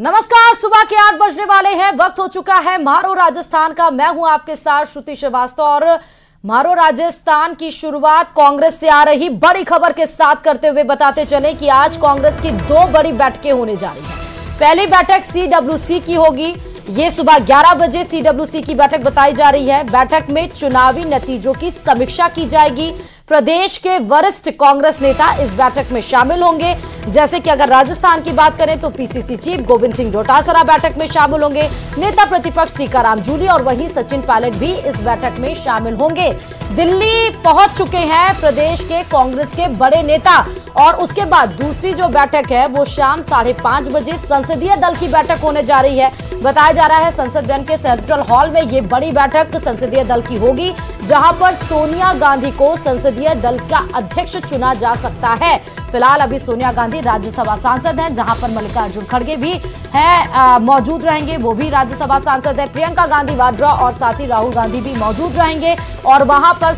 नमस्कार, सुबह के 8 बजने वाले हैं। वक्त हो चुका है मारो राजस्थान का। मैं हूं आपके साथ श्रुति श्रीवास्तव और मारो राजस्थान की शुरुआत कांग्रेस से आ रही बड़ी खबर के साथ करते हुए बताते चले कि आज कांग्रेस की दो बड़ी बैठकें होने जा रही हैं। पहली बैठक सीडब्ल्यूसी की होगी। ये सुबह 11 बजे सीडब्ल्यूसी की बैठक बताई जा रही है। बैठक में चुनावी नतीजों की समीक्षा की जाएगी। प्रदेश के वरिष्ठ कांग्रेस नेता इस बैठक में शामिल होंगे। जैसे कि अगर राजस्थान की बात करें तो पीसीसी चीफ गोविंद सिंह डोटासरा बैठक में शामिल होंगे। नेता प्रतिपक्ष टीकाराम जूली और वहीं सचिन पायलट भी इस बैठक में शामिल होंगे। दिल्ली पहुंच चुके हैं प्रदेश के कांग्रेस के बड़े नेता और उसके बाद दूसरी जो बैठक है वो शाम 5:30 बजे संसदीय दल की बैठक होने जा रही है। बताया जा रहा है संसद भवन के सेंट्रल हॉल में ये बड़ी बैठक संसदीय दल की होगी, जहां पर सोनिया गांधी को संसदीय दल का अध्यक्ष चुना जा सकता है। फिलहाल अभी सोनिया गांधी राज्यसभा सांसद हैं, जहां पर मल्लिकार्जुन खड़गे भी हैं मौजूद रहेंगे, वो भी राज्यसभा सांसद है। प्रियंका गांधी वाड्रा और साथ ही राहुल गांधी भी मौजूद रहेंगे और वहां पर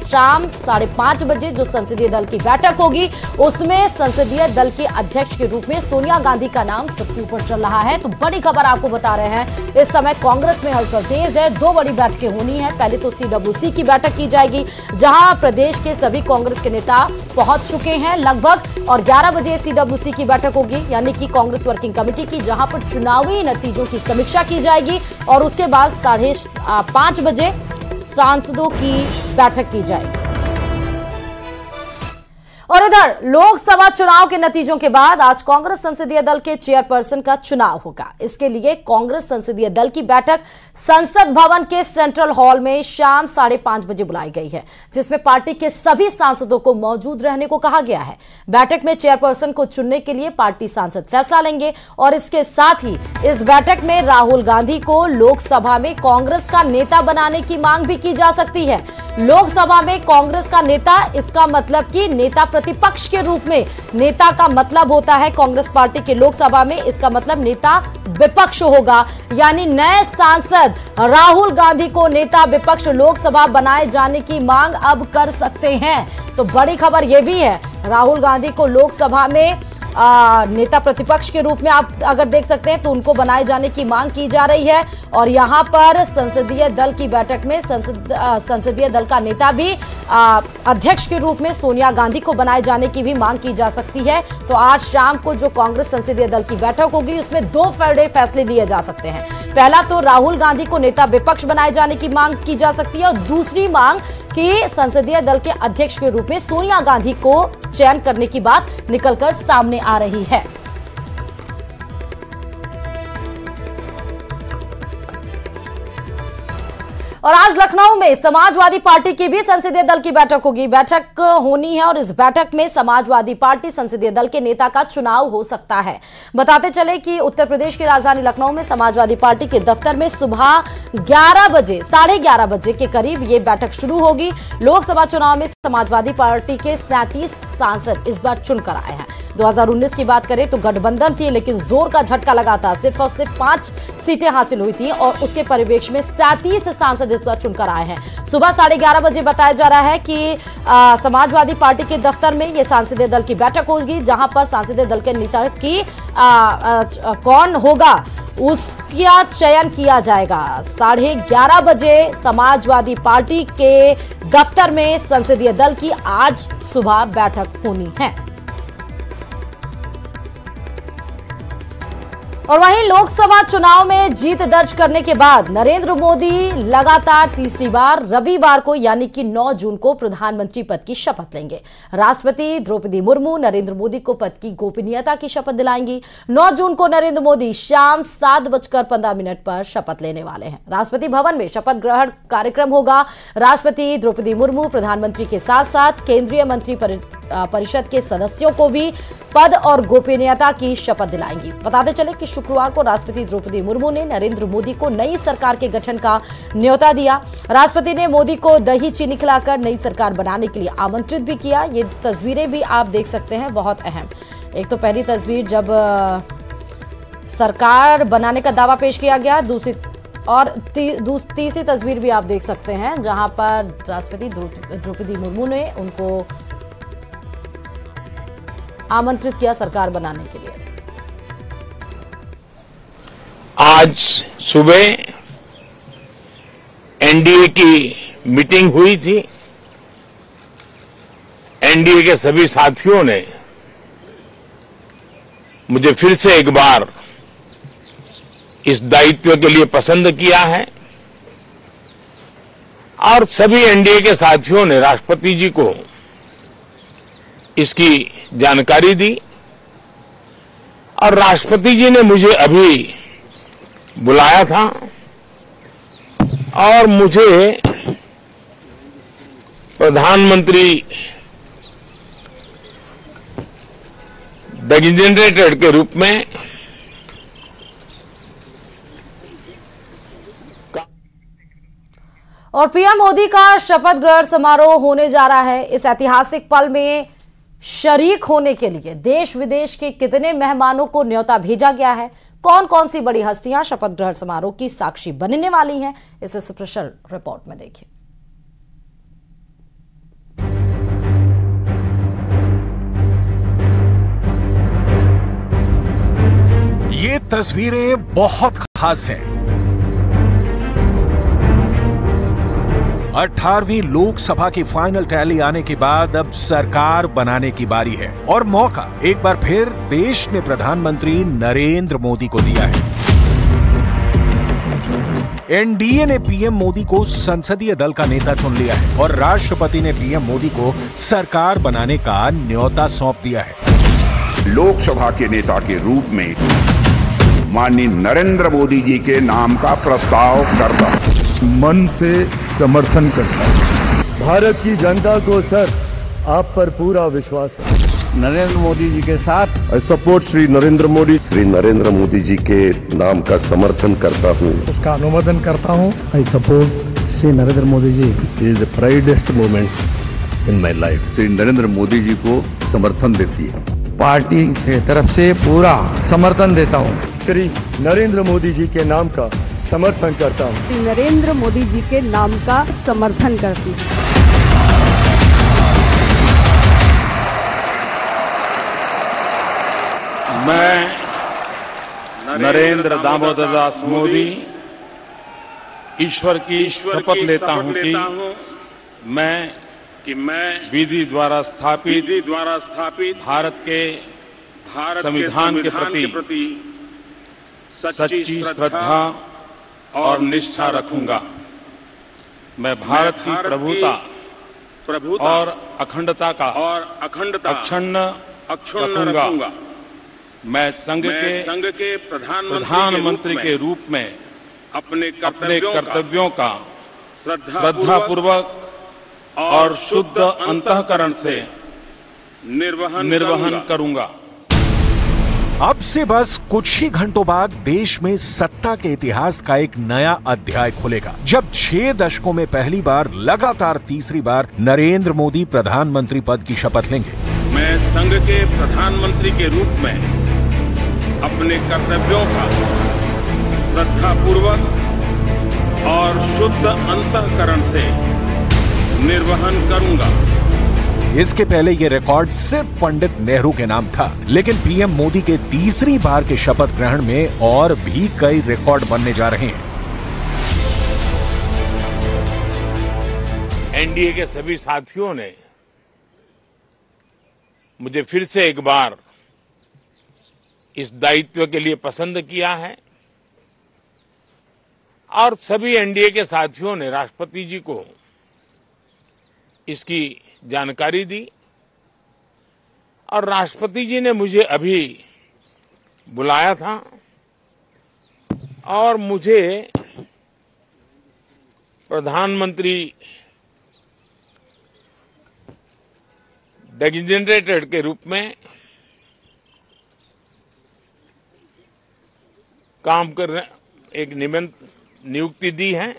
शाम 5:30 बजे जो संसदीय दल की बैठक होगी उसमें संसदीय दल के अध्यक्ष के रूप में सोनिया गांधी का नाम सबसे ऊपर चल रहा है। तो बड़ी खबर आपको बता रहे हैं, इस समय कांग्रेस में हलचल तेज है। दो बड़ी बैठकें होनी है। पहले तो सीडब्ल्यूसी की बैठक की जाएगी, जहां प्रदेश के सभी कांग्रेस के नेता पहुंच चुके हैं लगभग, और 11 बजे सीडब्ल्यूसी की बैठक होगी, यानी कि कांग्रेस वर्किंग कमेटी की, जहां पर चुनावी नतीजों की समीक्षा की जाएगी और उसके बाद 5:30 बजे सांसदों की बैठक की जाएगी। और इधर लोकसभा चुनाव के नतीजों के बाद आज कांग्रेस संसदीय दल के चेयरपर्सन का चुनाव होगा। इसके लिए कांग्रेस संसदीय दल की बैठक संसद भवन के सेंट्रल हॉल में शाम 5:30 बजे बुलाई गई है, जिसमें पार्टी के सभी सांसदों को मौजूद रहने को कहा गया है। बैठक में चेयरपर्सन को चुनने के लिए पार्टी सांसद फैसला लेंगे और इसके साथ ही इस बैठक में राहुल गांधी को लोकसभा में कांग्रेस का नेता बनाने की मांग भी की जा सकती है। लोकसभा में कांग्रेस का नेता, इसका मतलब कि नेता प्रतिपक्ष के रूप में। नेता का मतलब होता है कांग्रेस पार्टी के लोकसभा में, इसका मतलब नेता विपक्ष होगा, यानी नए सांसद राहुल गांधी को नेता विपक्ष लोकसभा बनाए जाने की मांग अब कर सकते हैं। तो बड़ी खबर यह भी है, राहुल गांधी को लोकसभा में नेता प्रतिपक्ष के रूप में आप अगर देख सकते हैं तो उनको बनाए जाने की मांग की जा रही है। और यहां पर संसदीय दल की बैठक में संसदीय दल का नेता भी अध्यक्ष के रूप में सोनिया गांधी को बनाए जाने की भी मांग की जा सकती है। तो आज शाम को जो कांग्रेस संसदीय दल की बैठक होगी उसमें दो बड़े फैसले लिए जा सकते हैं। पहला तो राहुल गांधी को नेता विपक्ष बनाए जाने की मांग की जा सकती है और दूसरी मांग कि संसदीय दल के अध्यक्ष के रूप में सोनिया गांधी को चयन करने की बात निकलकर सामने आ रही है। और आज लखनऊ में समाजवादी पार्टी की भी संसदीय दल की बैठक होगी। बैठक होनी है और इस बैठक में समाजवादी पार्टी संसदीय दल के नेता का चुनाव हो सकता है। बताते चले कि उत्तर प्रदेश की राजधानी लखनऊ में समाजवादी पार्टी के दफ्तर में सुबह 11 बजे 11:30 बजे के करीब ये बैठक शुरू होगी। लोकसभा चुनाव में समाजवादी पार्टी के 37 सांसद इस बार चुनकर आए हैं। 2019 की बात करें तो गठबंधन थी, लेकिन जोर का झटका लगा था। सिर्फ और सिर्फ 5 सीटें हासिल हुई थी और उसके परिवेश में 37 सांसद इस बार चुनकर आए हैं। सुबह 11:30 बजे बताया जा रहा है कि समाजवादी पार्टी के दफ्तर में ये संसदीय दल की बैठक होगी, जहां पर संसदीय दल के नेता की कौन होगा उसका चयन किया जाएगा। 11:30 बजे समाजवादी पार्टी के दफ्तर में संसदीय दल की आज सुबह बैठक होनी है। और वहीं लोकसभा चुनाव में जीत दर्ज करने के बाद नरेंद्र मोदी लगातार तीसरी बार रविवार को यानी कि 9 जून को प्रधानमंत्री पद की शपथ लेंगे। राष्ट्रपति द्रौपदी मुर्मू नरेंद्र मोदी को पद की गोपनीयता की शपथ दिलाएंगी। 9 जून को नरेंद्र मोदी शाम 7:15 पर शपथ लेने वाले हैं। राष्ट्रपति भवन में शपथ ग्रहण कार्यक्रम होगा। राष्ट्रपति द्रौपदी मुर्मू प्रधानमंत्री के साथ साथ केंद्रीय मंत्री परिषद के सदस्यों को भी पद और गोपनीयता की शपथ दिलाएंगी। बताते चले कि शुक्रवार को राष्ट्रपति द्रौपदी मुर्मू ने नरेंद्र मोदी को नई सरकार के गठन का न्योता दिया। राष्ट्रपति ने मोदी को दही चीनी खिलाकर नई सरकार बनाने के लिए आमंत्रित भी किया। ये तस्वीरें भी आप देख सकते हैं, बहुत अहम। एक तो पहली तस्वीर जब सरकार बनाने का दावा पेश किया गया, दूसरी और तीसरी तस्वीर भी आप देख सकते हैं, जहां पर राष्ट्रपति द्रौपदी मुर्मू ने उनको आमंत्रित किया सरकार बनाने के लिए। आज सुबह एनडीए की मीटिंग हुई थी। एनडीए के सभी साथियों ने मुझे फिर से एक बार इस दायित्व के लिए पसंद किया है और सभी एनडीए के साथियों ने राष्ट्रपति जी को इसकी जानकारी दी और राष्ट्रपति जी ने मुझे अभी बुलाया था और मुझे प्रधानमंत्री डेजिग्नेटेड के रूप में और पीएम मोदी का शपथ ग्रहण समारोह होने जा रहा है। इस ऐतिहासिक पल में शरीक होने के लिए देश विदेश के कितने मेहमानों को न्योता भेजा गया है, कौन कौन सी बड़ी हस्तियां शपथ ग्रहण समारोह की साक्षी बनने वाली हैं, इसे स्पेशल रिपोर्ट में देखिए। ये तस्वीरें बहुत खास हैं। 18वीं लोकसभा की फाइनल टैली आने के बाद अब सरकार बनाने की बारी है और मौका एक बार फिर देश ने प्रधानमंत्री नरेंद्र मोदी को दिया है। एनडीए ने पीएम मोदी को संसदीय दल का नेता चुन लिया है और राष्ट्रपति ने पीएम मोदी को सरकार बनाने का न्योता सौंप दिया है। लोकसभा के नेता के रूप में माननीय नरेंद्र मोदी जी के नाम का प्रस्ताव करता मन से समर्थन करता है। भारत की जनता को सर आप पर पूरा विश्वास है। नरेंद्र मोदी जी के साथ आई सपोर्ट श्री नरेंद्र मोदी। श्री नरेंद्र मोदी जी के नाम का समर्थन करता हूँ, उसका अनुमोदन करता हूँ। I support Shri Narendra Modi ji. Is the proudest moment in my life. Shri Narendra Modi ji को समर्थन देती है। पार्टी के तरफ से पूरा समर्थन देता हूँ। श्री नरेंद्र मोदी जी के नाम का समर्थन करता हूँ। श्री नरेंद्र मोदी जी के नाम का समर्थन करती हूँ। मैं नरेंद्र दामोदर दास मोदी ईश्वर की शपथ लेता हूं कि मैं विधि द्वारा स्थापित भारत के संविधान के प्रति सच्ची श्रद्धा और निष्ठा रखूंगा। मैं भारत की प्रभुता और अखंडता का अक्षुण्ण रखूंगा। मैं संघ के प्रधानमंत्री के रूप में अपने कर्तव्यों का श्रद्धापूर्वक और शुद्ध अंतःकरण से निर्वहन करूंगा। अब से बस कुछ ही घंटों बाद देश में सत्ता के इतिहास का एक नया अध्याय खुलेगा, जब 6 दशकों में पहली बार लगातार तीसरी बार नरेंद्र मोदी प्रधानमंत्री पद की शपथ लेंगे। मैं संघ के प्रधानमंत्री के रूप में अपने कर्तव्यों का श्रद्धापूर्वक और शुद्ध अंतःकरण से निर्वहन करूंगा। इसके पहले यह रिकॉर्ड सिर्फ पंडित नेहरू के नाम था, लेकिन पीएम मोदी के तीसरी बार के शपथ ग्रहण में और भी कई रिकॉर्ड बनने जा रहे हैं। एनडीए के सभी साथियों ने मुझे फिर से एक बार इस दायित्व के लिए पसंद किया है और सभी एनडीए के साथियों ने राष्ट्रपति जी को इसकी जानकारी दी और राष्ट्रपति जी ने मुझे अभी बुलाया था और मुझे प्रधानमंत्री डेजिग्नेटेड के रूप में काम कर एक नियुक्ति दी है।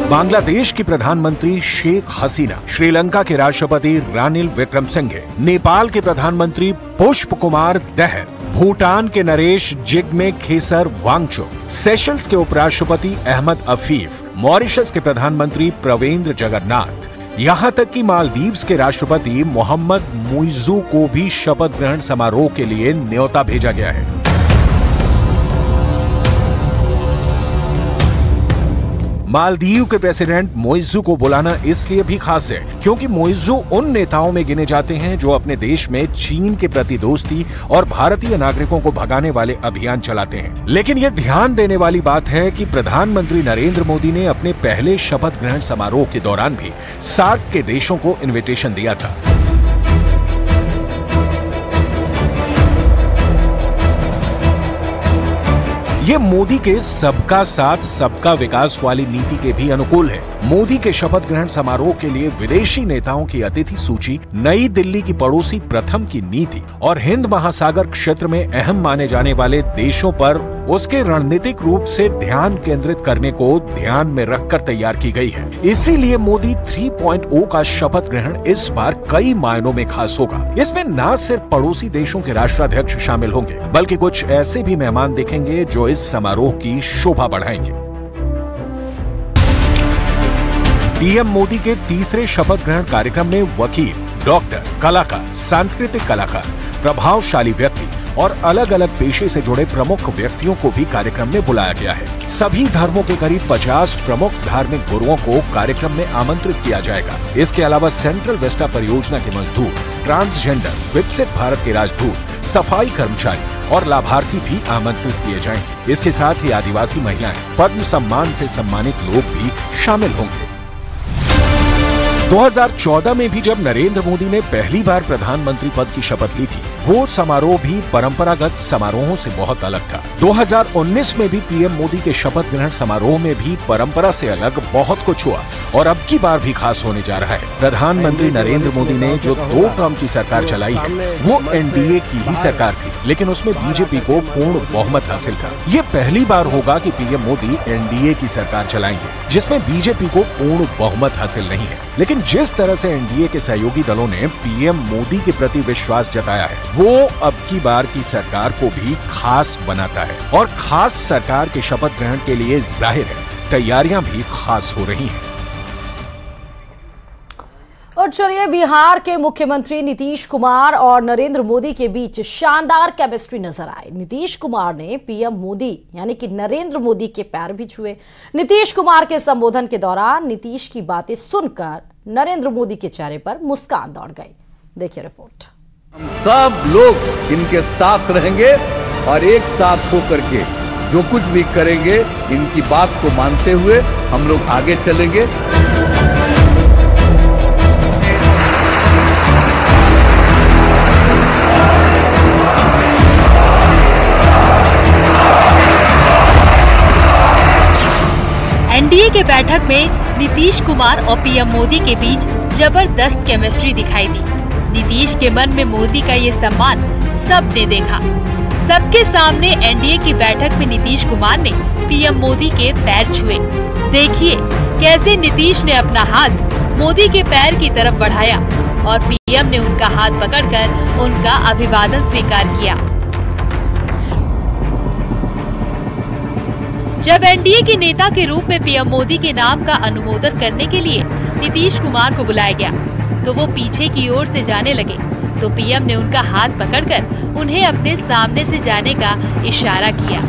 बांग्लादेश की प्रधानमंत्री शेख हसीना, श्रीलंका के राष्ट्रपति रानिल विक्रमसिंघे, नेपाल के प्रधानमंत्री पुष्प कुमार दहल, भूटान के नरेश जिग्मे खेसर वांगचुक, सेशल्स के उपराष्ट्रपति अहमद अफीफ, मॉरिशस के प्रधानमंत्री प्रवेंद्र जगन्नाथ, यहाँ तक कि मालदीव्स के राष्ट्रपति मोहम्मद मुइज़ू को भी शपथ ग्रहण समारोह के लिए न्योता भेजा गया है। मालदीव के प्रेसिडेंट मोइज़ू को बुलाना इसलिए भी खास है क्योंकि मोइज़ू उन नेताओं में गिने जाते हैं जो अपने देश में चीन के प्रति दोस्ती और भारतीय नागरिकों को भगाने वाले अभियान चलाते हैं। लेकिन यह ध्यान देने वाली बात है कि प्रधानमंत्री नरेंद्र मोदी ने अपने पहले शपथ ग्रहण समारोह के दौरान भी सार्क के देशों को इन्विटेशन दिया था। ये मोदी के सबका साथ सबका विकास वाली नीति के भी अनुकूल है। मोदी के शपथ ग्रहण समारोह के लिए विदेशी नेताओं की अतिथि सूची, नई दिल्ली की पड़ोसी प्रथम की नीति और हिंद महासागर क्षेत्र में अहम माने जाने वाले देशों पर उसके रणनीतिक रूप से ध्यान केंद्रित करने को ध्यान में रखकर तैयार की गई है। इसीलिए मोदी 3.0 का शपथ ग्रहण इस बार कई मायनों में खास होगा। इसमें न सिर्फ पड़ोसी देशों के राष्ट्राध्यक्ष शामिल होंगे बल्कि कुछ ऐसे भी मेहमान दिखेंगे जो इस समारोह की शोभा बढ़ाएंगे। पीएम मोदी के तीसरे शपथ ग्रहण कार्यक्रम में वकील, डॉक्टर, कलाकार, सांस्कृतिक कलाकार, प्रभावशाली व्यक्ति और अलग अलग पेशे से जुड़े प्रमुख व्यक्तियों को भी कार्यक्रम में बुलाया गया है। सभी धर्मों के करीब 50 प्रमुख धार्मिक गुरुओं को कार्यक्रम में आमंत्रित किया जाएगा। इसके अलावा सेंट्रल वेस्टा परियोजना के मजदूर, ट्रांसजेंडर, विकसित भारत के राजदूत, सफाई कर्मचारी और लाभार्थी भी आमंत्रित किए जाएंगे। इसके साथ ही आदिवासी महिलाएं, पद्म सम्मान से सम्मानित लोग भी शामिल होंगे। 2014 में भी जब नरेंद्र मोदी ने पहली बार प्रधानमंत्री पद की शपथ ली थी, वो समारोह भी परंपरागत समारोहों से बहुत अलग था। 2019 में भी पीएम मोदी के शपथ ग्रहण समारोह में भी परंपरा से अलग बहुत कुछ हुआ और अब की बार भी खास होने जा रहा है। प्रधानमंत्री नरेंद्र मोदी ने जो 2 टर्म की सरकार चलाई है वो एनडीए की ही सरकार थी, लेकिन उसमें बीजेपी को पूर्ण बहुमत हासिल था। ये पहली बार होगा कि पीएम मोदी एनडीए की सरकार चलाएंगे जिसमें बीजेपी को पूर्ण बहुमत हासिल नहीं है। लेकिन जिस तरह से एनडीए के सहयोगी दलों ने पीएम मोदी के प्रति विश्वास जताया है वो अब की बार की सरकार को भी खास बनाता है और खास सरकार के शपथ ग्रहण के लिए जाहिर है तैयारियां भी खास हो रही हैं। और चलिए, बिहार के मुख्यमंत्री नीतीश कुमार और नरेंद्र मोदी के बीच शानदार केमिस्ट्री नजर आई। नीतीश कुमार ने पीएम मोदी यानी कि नरेंद्र मोदी के पैर भी छुए। नीतीश कुमार के संबोधन के दौरान नीतीश की बातें सुनकर नरेंद्र मोदी के चेहरे पर मुस्कान दौड़ गई। देखिए रिपोर्ट। हम सब लोग इनके साथ रहेंगे और एक साथ होकर के जो कुछ भी करेंगे इनकी बात को मानते हुए हम लोग आगे चलेंगे। एनडीए के बैठक में नीतीश कुमार और पीएम मोदी के बीच जबरदस्त केमिस्ट्री दिखाई दी। नीतीश के मन में मोदी का ये सम्मान सबने देखा। सबके सामने एनडीए की बैठक में नीतीश कुमार ने पीएम मोदी के पैर छुए। देखिए कैसे नीतीश ने अपना हाथ मोदी के पैर की तरफ बढ़ाया और पीएम ने उनका हाथ पकड़कर उनका अभिवादन स्वीकार किया। जब एनडीए के नेता के रूप में पीएम मोदी के नाम का अनुमोदन करने के लिए नीतीश कुमार को बुलाया गया तो वो पीछे की ओर से जाने लगे तो पीएम ने उनका हाथ पकड़कर उन्हें अपने सामने से जाने का इशारा किया।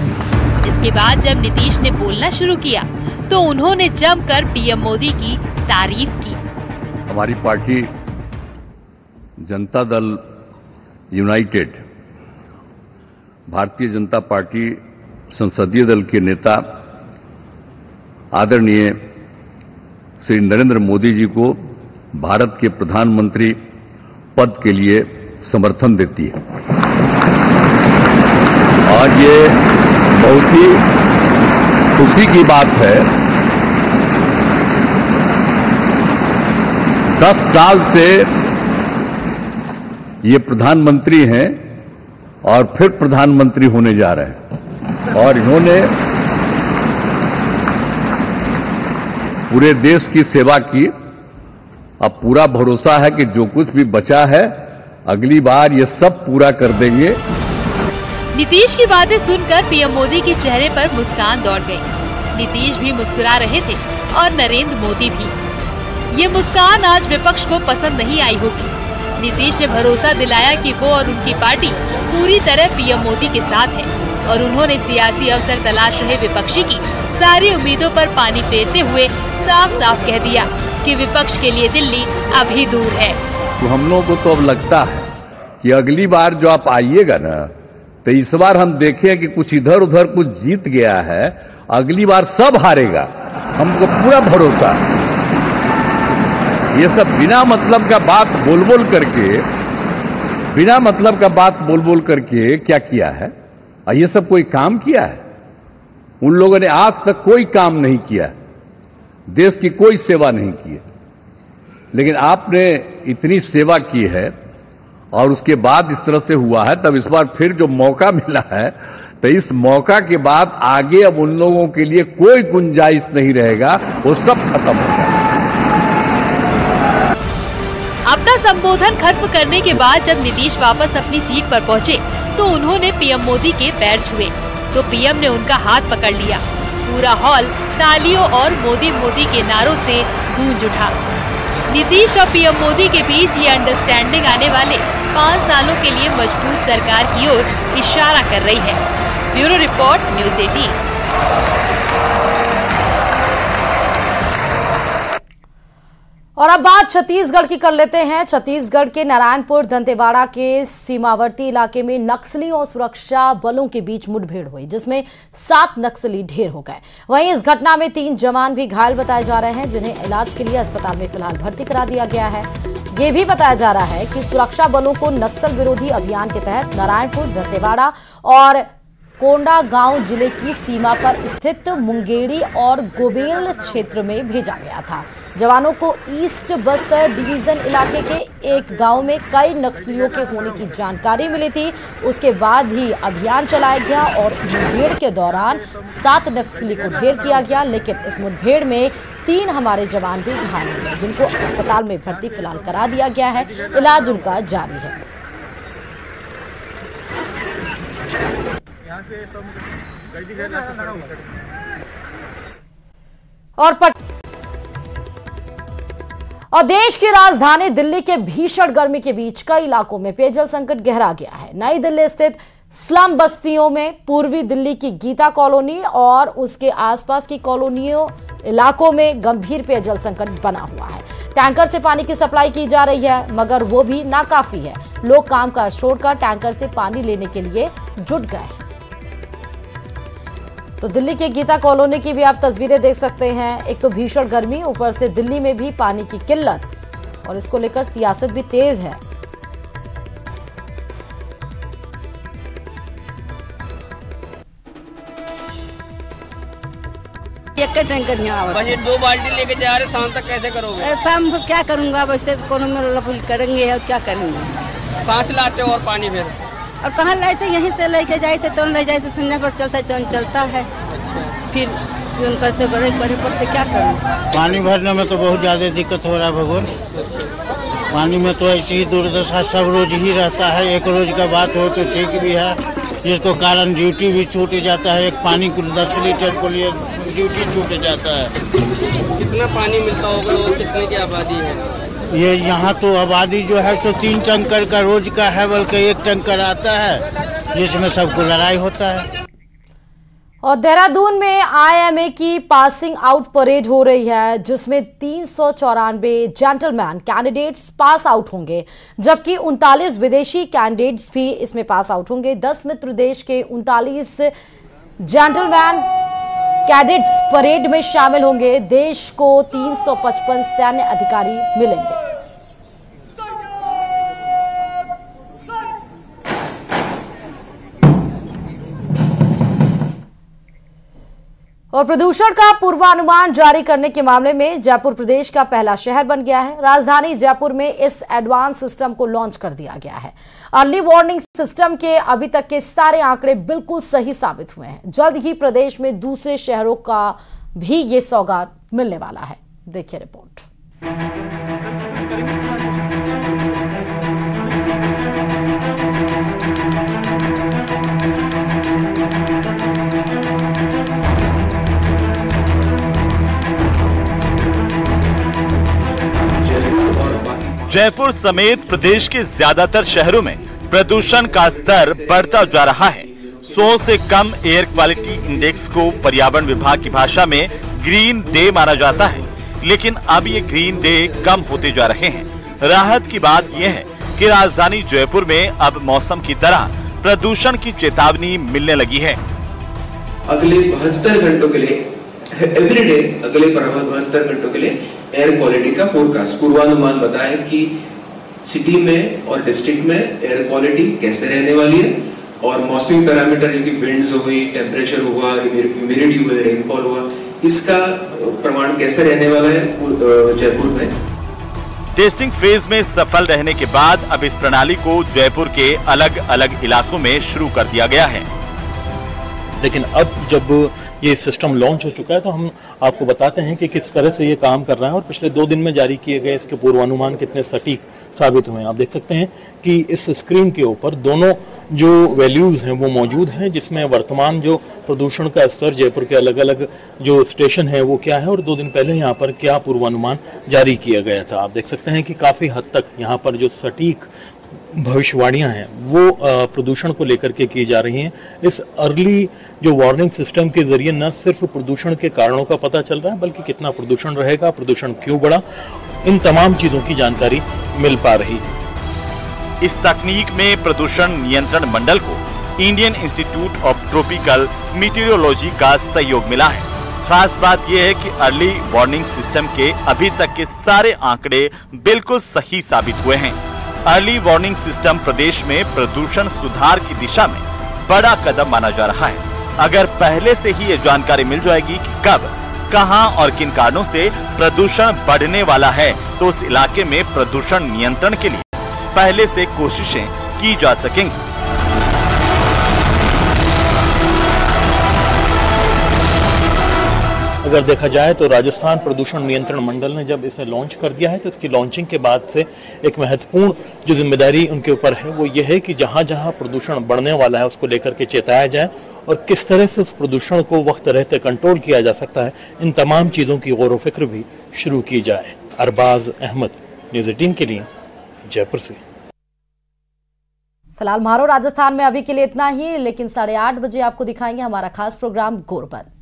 इसके बाद जब नीतीश ने बोलना शुरू किया तो उन्होंने जमकर पीएम मोदी की तारीफ की। हमारी party Janata Dal United, Bharatiya Janata party संसदीय दल के नेता आदरणीय श्री नरेंद्र मोदी जी को भारत के प्रधानमंत्री पद के लिए समर्थन देती है और ये बहुत ही खुशी की बात है। 10 साल से ये प्रधानमंत्री हैं और फिर प्रधानमंत्री होने जा रहे हैं और इन्होंने पूरे देश की सेवा की। अब पूरा भरोसा है कि जो कुछ भी बचा है अगली बार ये सब पूरा कर देंगे। नीतीश की बातें सुनकर पीएम मोदी के चेहरे पर मुस्कान दौड़ गई। नीतीश भी मुस्कुरा रहे थे और नरेंद्र मोदी भी। ये मुस्कान आज विपक्ष को पसंद नहीं आई होगी। नीतीश ने भरोसा दिलाया कि वो और उनकी पार्टी पूरी तरह पीएम मोदी के साथ है और उन्होंने सियासी अवसर तलाश रहे विपक्षी की सारी उम्मीदों पर पानी फेरते हुए साफ साफ कह दिया कि विपक्ष के लिए दिल्ली अभी दूर है। तो हम लोगों को तो अब लगता है कि अगली बार जो आप आइएगा ना, तो इस बार हम देखें कि कुछ इधर उधर कुछ जीत गया है, अगली बार सब हारेगा, हमको पूरा भरोसा। ये सब बिना मतलब का बात बोल बोल करके क्या किया है? ये सब कोई काम किया है? उन लोगों ने आज तक कोई काम नहीं किया, देश की कोई सेवा नहीं की है। लेकिन आपने इतनी सेवा की है और उसके बाद इस तरह से हुआ है, तब इस बार फिर जो मौका मिला है, तो इस मौका के बाद आगे अब उन लोगों के लिए कोई गुंजाइश नहीं रहेगा, वो सब खत्म हो जाएगा। अपना संबोधन खत्म करने के बाद जब नीतीश वापस अपनी सीट पर पहुंचे, तो उन्होंने पीएम मोदी के पैर छुए, तो पीएम ने उनका हाथ पकड़ लिया। पूरा हॉल तालियों और मोदी मोदी के नारों से गूंज उठा। नीतीश और पीएम मोदी के बीच ये अंडरस्टैंडिंग आने वाले 5 सालों के लिए मजबूत सरकार की ओर इशारा कर रही है। Bureau report, news 18। और अब बात छत्तीसगढ़ की कर लेते हैं। छत्तीसगढ़ के नारायणपुर दंतेवाड़ा के सीमावर्ती इलाके में नक्सलियों और सुरक्षा बलों के बीच मुठभेड़ हुई, जिसमें 7 नक्सली ढेर हो गए। वहीं इस घटना में 3 जवान भी घायल बताए जा रहे हैं, जिन्हें इलाज के लिए अस्पताल में फिलहाल भर्ती करा दिया गया है। ये भी बताया जा रहा है कि सुरक्षा बलों को नक्सल विरोधी अभियान के तहत नारायणपुर, दंतेवाड़ा और कोंडागांव जिले की सीमा पर स्थित मुंगेरी और गोबेल क्षेत्र में भेजा गया था। जवानों को ईस्ट बस्तर डिवीजन इलाके के एक गांव में कई नक्सलियों के होने की जानकारी मिली थी। उसके बाद ही अभियान चलाया गया और मुठभेड़ के दौरान 7 नक्सली को ढेर किया गया, लेकिन इस मुठभेड़ में 3 हमारे जवान भी घायल हो गए, जिनको अस्पताल में भर्ती फिलहाल करा दिया गया है। इलाज उनका जारी है। और देश की राजधानी दिल्ली के भीषण गर्मी के बीच कई इलाकों में पेयजल संकट गहरा गया है। नई दिल्ली स्थित स्लम बस्तियों में पूर्वी दिल्ली की गीता कॉलोनी और उसके आसपास की कॉलोनियों इलाकों में गंभीर पेयजल संकट बना हुआ है। टैंकर से पानी की सप्लाई की जा रही है, मगर वो भी नाकाफी है। लोग कामकाज छोड़कर टैंकर से पानी लेने के लिए जुट गए हैं। तो दिल्ली के गीता कॉलोनी की भी आप तस्वीरें देख सकते हैं। एक तो भीषण गर्मी, ऊपर से दिल्ली में भी पानी की किल्लत, और इसको लेकर सियासत भी तेज है। एक टैंकर यहाँ 2 बाल्टी लेके जा रहे, शाम तक कैसे करोगे? शाम को क्या करूँगा, वैसे कोनो में लपुल करेंगे और क्या करेंगे। कहाँ से लाते हो और पानी फिर? और कहाँ लाते, यहीं से लेके जाए थे तो ले जाए तो संध्या पर चलता है, फिर करते बड़े पड़ते, क्या करूँ। पानी भरने में तो बहुत ज़्यादा दिक्कत हो रहा है भगवान। पानी में तो ऐसी ही दुर्दशा सब रोज ही रहता है। एक रोज का बात हो तो ठीक भी है, जिसको कारण ड्यूटी भी छूट जाता है। एक पानी को 10 लीटर को लिए ड्यूटी छूट जाता है। कितना पानी मिलता होगा और कितने की आबादी है? ये यहाँ तो आबादी जो है सो 3 टैंकर का रोज का है, बल्कि 1 टैंकर आता है, जिसमें सबको लड़ाई होता है। और देहरादून में IMA की पासिंग आउट परेड हो रही है, जिसमें 394 जेंटलमैन कैंडिडेट्स पास आउट होंगे, जबकि 39 विदेशी कैंडिडेट्स भी इसमें पास आउट होंगे। 10 मित्र देश के 39 जेंटलमैन कैडेट्स परेड में शामिल होंगे। देश को 355 सैन्य अधिकारी मिलेंगे। और प्रदूषण का पूर्वानुमान जारी करने के मामले में जयपुर प्रदेश का पहला शहर बन गया है। राजधानी जयपुर में इस एडवांस सिस्टम को लॉन्च कर दिया गया है। अर्ली वार्निंग सिस्टम के अभी तक के सारे आंकड़े बिल्कुल सही साबित हुए हैं। जल्द ही प्रदेश में दूसरे शहरों का भी ये सौगात मिलने वाला है। देखिए रिपोर्ट। जयपुर समेत प्रदेश के ज्यादातर शहरों में प्रदूषण का स्तर बढ़ता जा रहा है। 100 से कम एयर क्वालिटी इंडेक्स को पर्यावरण विभाग की भाषा में ग्रीन डे माना जाता है, लेकिन अब ये ग्रीन डे कम होते जा रहे हैं। राहत की बात यह है कि राजधानी जयपुर में अब मौसम की तरह प्रदूषण की चेतावनी मिलने लगी है। अगले 72 घंटों के लिए एवरीडे अगले 72 घंटों के लिए एयर क्वालिटी का फोरकास्ट पूर्वानुमान बताए कि सिटी में और डिस्ट्रिक्ट में एयर क्वालिटी कैसे रहने वाली है और मौसमी पैरामीटर जो कि विंड्स हो गई, टेम्परेचर हुआ, ह्यूमिडिटी हुआ, रेनफॉल हुआ, इसका प्रमाण कैसे रहने वाला है जयपुर में। टेस्टिंग फेज में सफल रहने के बाद अब इस प्रणाली को जयपुर के अलग अलग इलाकों में शुरू कर दिया गया है। लेकिन अब जब ये सिस्टम लॉन्च हो चुका है तो हम आपको बताते हैं कि किस तरह से ये काम कर रहा है और पिछले 2 दिन में जारी किए गए इसके पूर्वानुमान कितने सटीक साबित हुए हैं। आप देख सकते हैं कि इस स्क्रीन के ऊपर दोनों जो वैल्यूज़ हैं वो मौजूद हैं, जिसमें वर्तमान जो प्रदूषण का स्तर जयपुर के अलग अलग जो स्टेशन है वो क्या है और 2 दिन पहले यहाँ पर क्या पूर्वानुमान जारी किया गया था। आप देख सकते हैं कि काफ़ी हद तक यहाँ पर जो सटीक भविष्यवाणियां हैं वो प्रदूषण को लेकर के की जा रही हैं। इस अर्ली जो वार्निंग सिस्टम के जरिए न सिर्फ प्रदूषण के कारणों का पता चल रहा है बल्कि कितना प्रदूषण रहेगा, प्रदूषण क्यों बढ़ा, इन तमाम चीज़ों की जानकारी मिल पा रही है। इस तकनीक में प्रदूषण नियंत्रण मंडल को इंडियन इंस्टीट्यूट ऑफ ट्रॉपिकल मीटेरोलॉजी का सहयोग मिला है। खास बात यह है कि अर्ली वार्निंग सिस्टम के अभी तक के सारे आंकड़े बिल्कुल सही साबित हुए हैं। अर्ली वार्निंग सिस्टम प्रदेश में प्रदूषण सुधार की दिशा में बड़ा कदम माना जा रहा है। अगर पहले से ही ये जानकारी मिल जाएगी कि कब, कहां और किन कारणों से प्रदूषण बढ़ने वाला है, तो उस इलाके में प्रदूषण नियंत्रण के लिए पहले से कोशिशें की जा सकेंगी। अगर देखा जाए तो राजस्थान प्रदूषण नियंत्रण मंडल ने जब इसे लॉन्च कर दिया है तो इसकी लॉन्चिंग के बाद से एक महत्वपूर्ण जो जिम्मेदारी उनके ऊपर है वो ये है कि जहां जहां प्रदूषण बढ़ने वाला है उसको लेकर के चेताया जाए और किस तरह से उस प्रदूषण को वक्त रहते कंट्रोल किया जा सकता है, इन तमाम चीज़ों की गौर व फिक्र भी शुरू की जाए। अरबाज अहमद, न्यूज़ 18 के लिए जयपुर से। फिलहाल म्हारो राजस्थान में अभी के लिए इतना ही, लेकिन 8:30 बजे आपको दिखाएंगे हमारा खास प्रोग्राम गोरबन।